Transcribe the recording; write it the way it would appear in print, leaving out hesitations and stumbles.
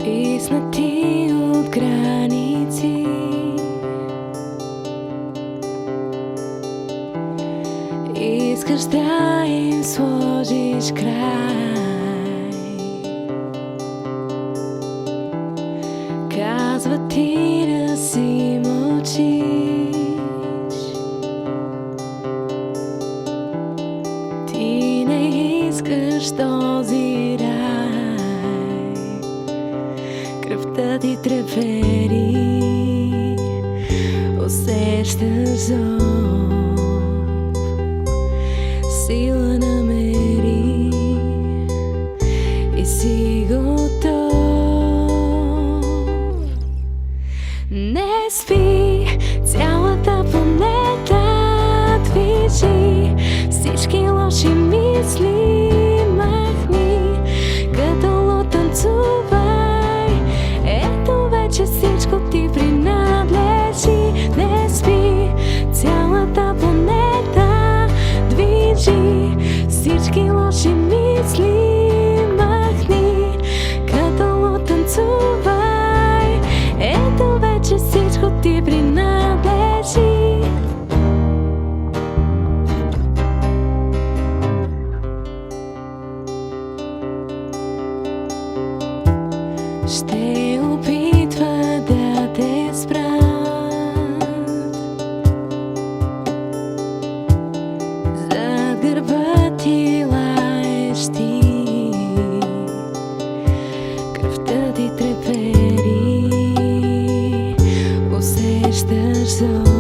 Стиснати от граници, искаш да им сложиш край. Казва ти да си мълчиш, ти не искаш този рай. Кръвта ти трепери, усещаш зов, сила намери и си готов. Не спи, цялата планета движи, всички лоши мисли махни, като луд танцувай, ето вече всичко ти принадлежи. Не спи, цялата планета движи, всички лоши мисли махни, като луд танцувай, ето вече всичко ти принадлежи. Ще опитва да те спрат, зад гърба ти лаеш ти, кръвта ти трепери, усещаш зов.